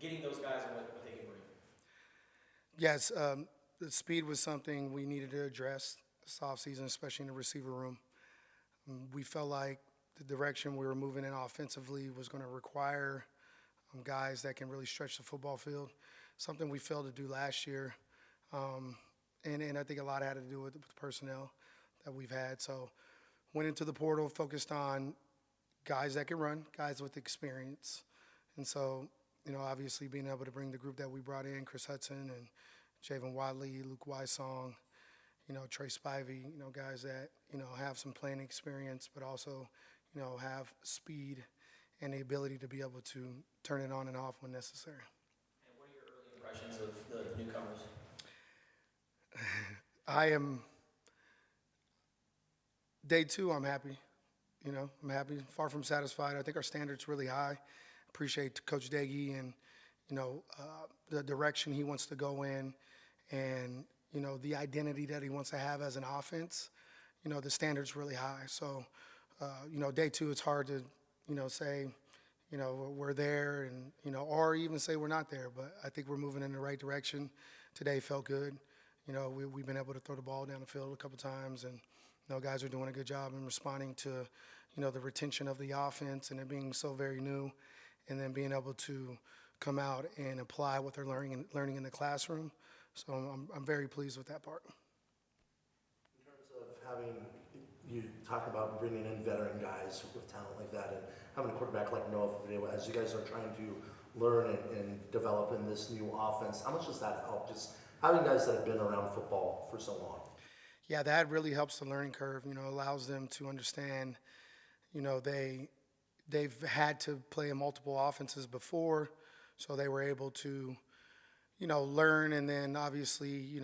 getting those guys and what they can bring? Yes, the speed was something we needed to address this offseason, especially in the receiver room. We felt like the direction we were moving in offensively was going to require guys that can really stretch the football field, something we failed to do last year. And I think a lot had to do with the personnel that we've had. So went into the portal, focused on guys that can run, guys with experience. And so, obviously being able to bring the group that we brought in, Chris Hudson and Javon Wadley, Luke Wysong, Trey Spivey, guys that, have some playing experience, but also, have speed and the ability to be able to turn it on and off when necessary. And what are your early impressions of the newcomers? Day two, I'm happy. I'm happy, far from satisfied. I think our standard's really high. Appreciate Coach Daggy and, the direction he wants to go in and, the identity that he wants to have as an offense. The standard's really high. So, day two, it's hard to, say, we're there and, or even say we're not there. But I think we're moving in the right direction. Today felt good. We've been able to throw the ball down the field a couple times, and guys are doing a good job in responding to, the retention of the offense and it being so very new, and then being able to come out and apply what they're learning in the classroom. So I'm very pleased with that part. In terms of having, you talk about bringing in veteran guys with talent like that, and having a quarterback like Noah Fadeo, as you guys are trying to learn and develop in this new offense, how much does that help? Just having guys that have been around football for so long. Yeah, that really helps the learning curve. Allows them to understand. They've had to play in multiple offenses before, so they were able to, learn and then obviously,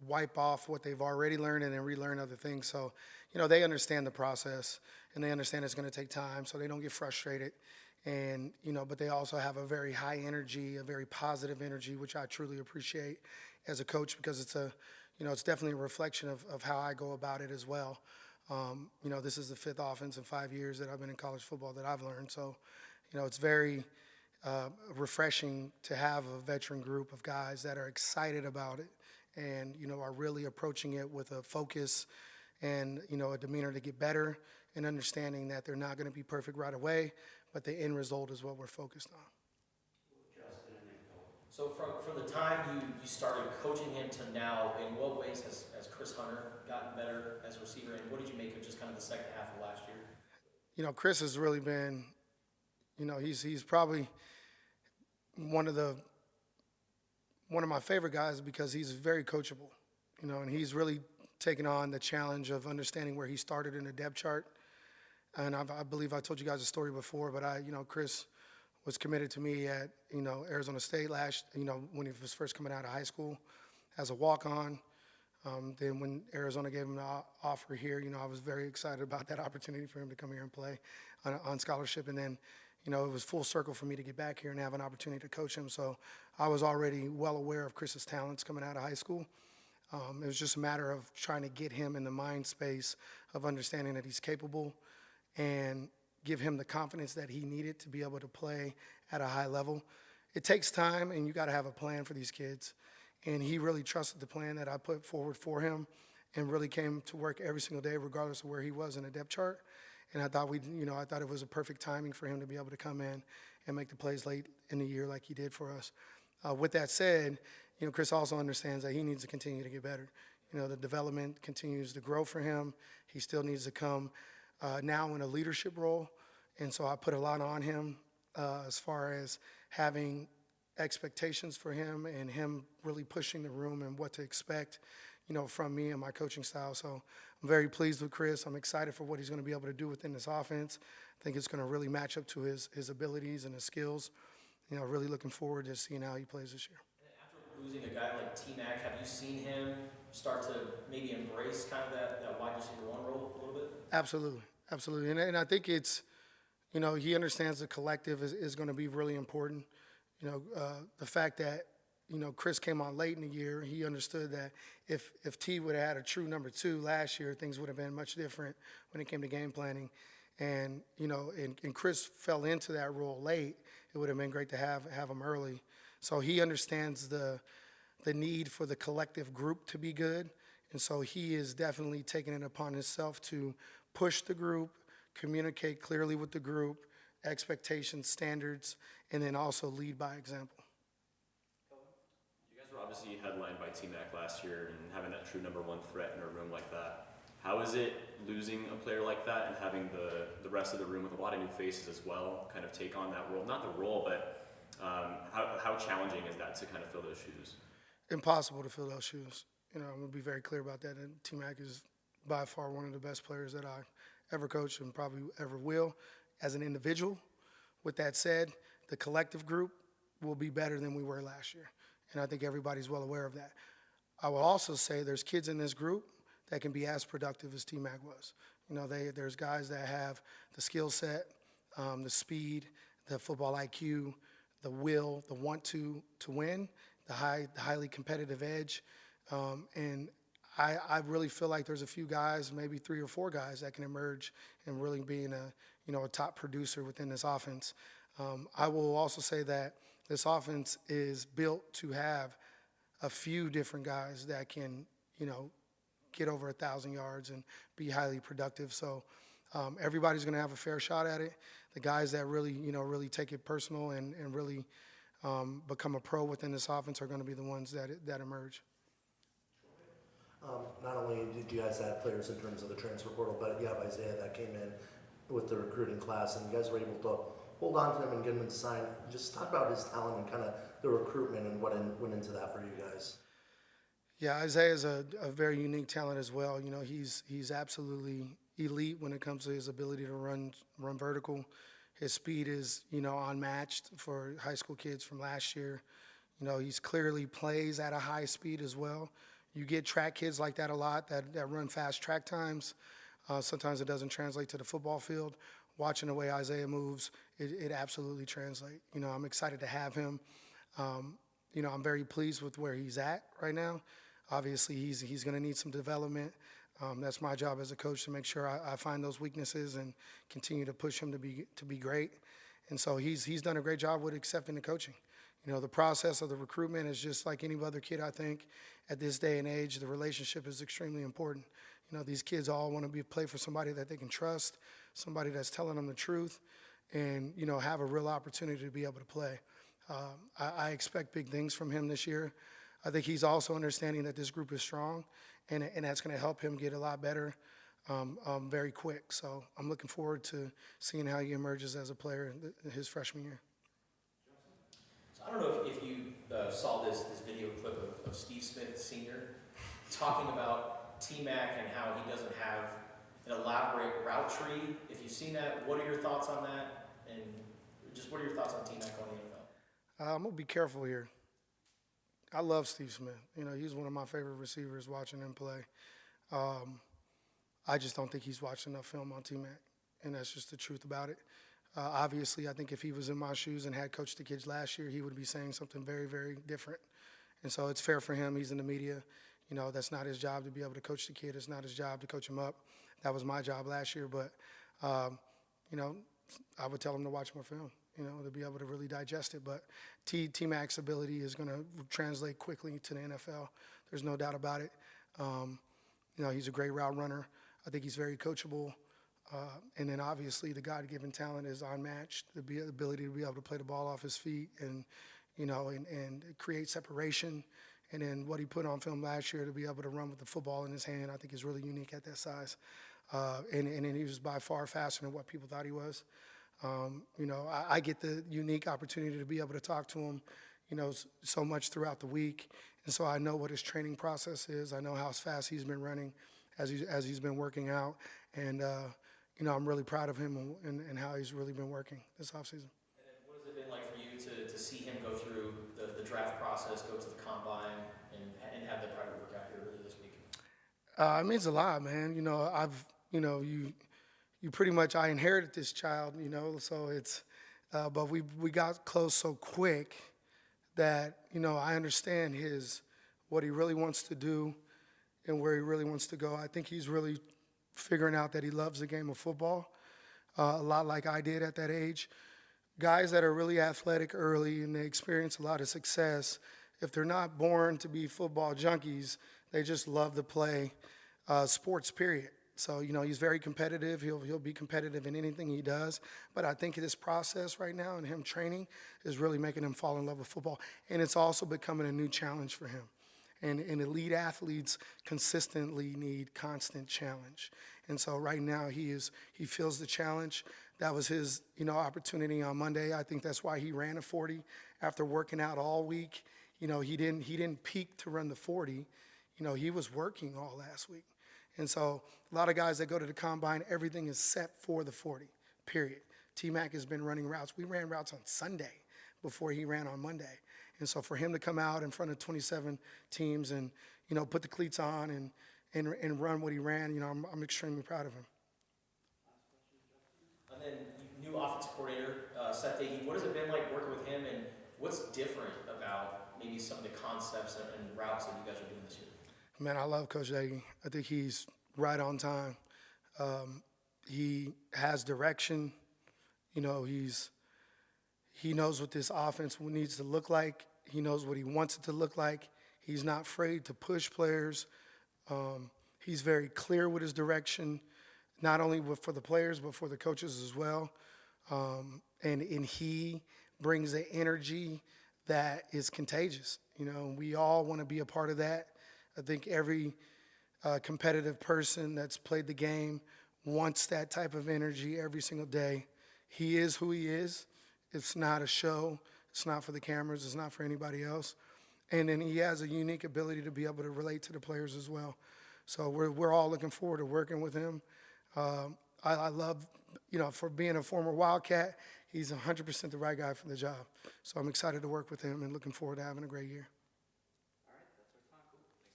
wipe off what they've already learned and then relearn other things. So, they understand the process and they understand it's going to take time, so they don't get frustrated. And, but they also have a very high energy, a very positive energy, which I truly appreciate as a coach, because it's it's definitely a reflection of how I go about it as well. This is the fifth offense in 5 years that I've been in college football that I've learned. So, it's very refreshing to have a veteran group of guys that are excited about it and, are really approaching it with a focus and, a demeanor to get better, and understanding that they're not going to be perfect right away, but the end result is what we're focused on. So from the time you started coaching him to now, in what ways has Chris Hunter gotten better as a receiver, and what did you make of just kind of the second half of last year? Chris has really been, he's probably one of my favorite guys, because he's very coachable, and he's really taken on the challenge of understanding where he started in the depth chart. And I believe I told you guys a story before, but Chris was committed to me at, Arizona State when he was first coming out of high school as a walk-on. Then when Arizona gave him the offer here, I was very excited about that opportunity for him to come here and play on scholarship. And then, it was full circle for me to get back here and have an opportunity to coach him. So I was already well aware of Chris's talents coming out of high school. It was just a matter of trying to get him in the mind space of understanding that he's capable and give him the confidence that he needed to be able to play at a high level. It takes time, and you got to have a plan for these kids. And he really trusted the plan that I put forward for him, and really came to work every single day, regardless of where he was in the depth chart. And I thought I thought it was a perfect timing for him to be able to come in and make the plays late in the year like he did for us. With that said, Chris also understands that he needs to continue to get better. The development continues to grow for him. He still needs to come now in a leadership role. And so I put a lot on him as far as having expectations for him and him really pushing the room and what to expect, from me and my coaching style. So I'm very pleased with Chris. I'm excited for what he's going to be able to do within this offense. I think it's going to really match up to his abilities and his skills. Really looking forward to seeing how he plays this year. After losing a guy like T-Mac, have you seen him start to maybe embrace kind of that wide receiver one role a little bit? Absolutely. Absolutely. And I think it's, he understands the collective is going to be really important. The fact that, Chris came on late in the year, he understood that if T would have had a true number 2 last year, things would have been much different when it came to game planning. And, and Chris fell into that role late, it would have been great to have him early. So he understands the need for the collective group to be good, and so he is definitely taking it upon himself to push the group, communicate clearly with the group, expectations, standards, and then also lead by example. You guys were obviously headlined by T-Mac last year and having that true number one threat in a room like that. How is it losing a player like that and having the rest of the room with a lot of new faces as well kind of take on that role? Not the role, but how challenging is that to kind of fill those shoes? Impossible to fill those shoes. I'm going to be very clear about that. And T-Mac is by far one of the best players that I ever coached and probably ever will as an individual. With that said, the collective group will be better than we were last year. And I think everybody's well aware of that. I will also say there's kids in this group that can be as productive as T-Mac was. There's guys that have the skill set, the speed, the football IQ, the will, the want to win, the highly competitive edge. And I really feel like there's a few guys, maybe 3 or 4 guys that can emerge and really being a top producer within this offense. I will also say that this offense is built to have a few different guys that can, get over 1,000 yards and be highly productive. So everybody's going to have a fair shot at it. The guys that really take it personal and really become a pro within this offense are going to be the ones that emerge. Not only did you guys add players in terms of the transfer portal, but you have Isaiah that came in with the recruiting class, and you guys were able to hold on to him and get him to sign. Just talk about his talent and kind of the recruitment and what went into that for you guys. Yeah, Isaiah is a very unique talent as well. He's absolutely elite when it comes to his ability to run vertical. His speed is, unmatched for high school kids from last year. He's clearly plays at a high speed as well. You get track kids like that a lot that run fast track times. Sometimes it doesn't translate to the football field. Watching the way Isaiah moves, it absolutely translates. I'm excited to have him. I'm very pleased with where he's at right now. Obviously, he's going to need some development. That's my job as a coach to make sure I find those weaknesses and continue to push him to be great. And so he's done a great job with accepting the coaching. The process of the recruitment is just like any other kid, I think. At this day and age, the relationship is extremely important. These kids all want to play for somebody that they can trust, somebody that's telling them the truth, and, have a real opportunity to be able to play. I expect big things from him this year. I think he's also understanding that this group is strong, and that's going to help him get a lot better very quick. So I'm looking forward to seeing how he emerges as a player in his freshman year. So I don't know if you saw this video clip of Steve Smith Sr. talking about T-Mac and how he doesn't have an elaborate route tree. If you've seen that, what are your thoughts on that? And just what are your thoughts on T-Mac on the NFL? I'm going to be careful here. I love Steve Smith. He's one of my favorite receivers watching him play. I just don't think he's watched enough film on T-Mac, and that's just the truth about it. Obviously, I think if he was in my shoes and had coached the kids last year, he would be saying something very, very different. And so it's fair for him. He's in the media. That's not his job to be able to coach the kid. It's not his job to coach him up. That was my job last year. But, I would tell him to watch more film, to be able to really digest it. But T-Mac's ability is going to translate quickly to the NFL. There's no doubt about it. He's a great route runner. I think he's very coachable. And then obviously the God-given talent is unmatched. The ability to be able to play the ball off his feet and create separation. And then what he put on film last year to be able to run with the football in his hand, I think is really unique at that size. And then he was by far faster than what people thought he was. I get the unique opportunity to be able to talk to him, so much throughout the week. And so I know what his training process is. I know how fast he's been running as he's been working out. And, I'm really proud of him and how he's really been working this offseason. And then what has it been like for you to see him go through the draft process, go to the combine, and have the private workout here earlier this week? It means a lot, man. You pretty much, I inherited this child, so it's, but we got close so quick that, I understand what he really wants to do and where he really wants to go. I think he's really figuring out that he loves the game of football, a lot like I did at that age. guys that are really athletic early and they experience a lot of success, if they're not born to be football junkies, they just love to play sports, period. So, he's very competitive. He'll be competitive in anything he does. But I think this process right now and him training is really making him fall in love with football. And it's also becoming a new challenge for him. And elite athletes consistently need constant challenge. And so right now he feels the challenge. That was his, opportunity on Monday. I think that's why he ran a 40 after working out all week. He didn't peak to run the 40. He was working all last week. And so a lot of guys that go to the combine, everything is set for the 40, period. T-Mac has been running routes. We ran routes on Sunday before he ran on Monday. And so for him to come out in front of 27 teams and, put the cleats on and run what he ran, I'm extremely proud of him. And then new offensive coordinator, Seth Dahey, what has it been like working with him, and what's different about maybe some of the concepts and routes that you guys are doing this year? Man, I love Coach Dahey. I think he's right on time. He has direction. He knows what this offense needs to look like. He knows what he wants it to look like. He's not afraid to push players. He's very clear with his direction, not only for the players, but for the coaches as well. And he brings an energy that is contagious. We all want to be a part of that. I think every competitive person that's played the game wants that type of energy every single day. He is who he is. It's not a show. It's not for the cameras. It's not for anybody else. And then he has a unique ability to be able to relate to the players as well. So we're all looking forward to working with him. I love, for being a former Wildcat, he's 100% the right guy for the job. So I'm excited to work with him and looking forward to having a great year. All right, that's our time.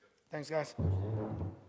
Cool. Thanks, Coach. Thanks, guys.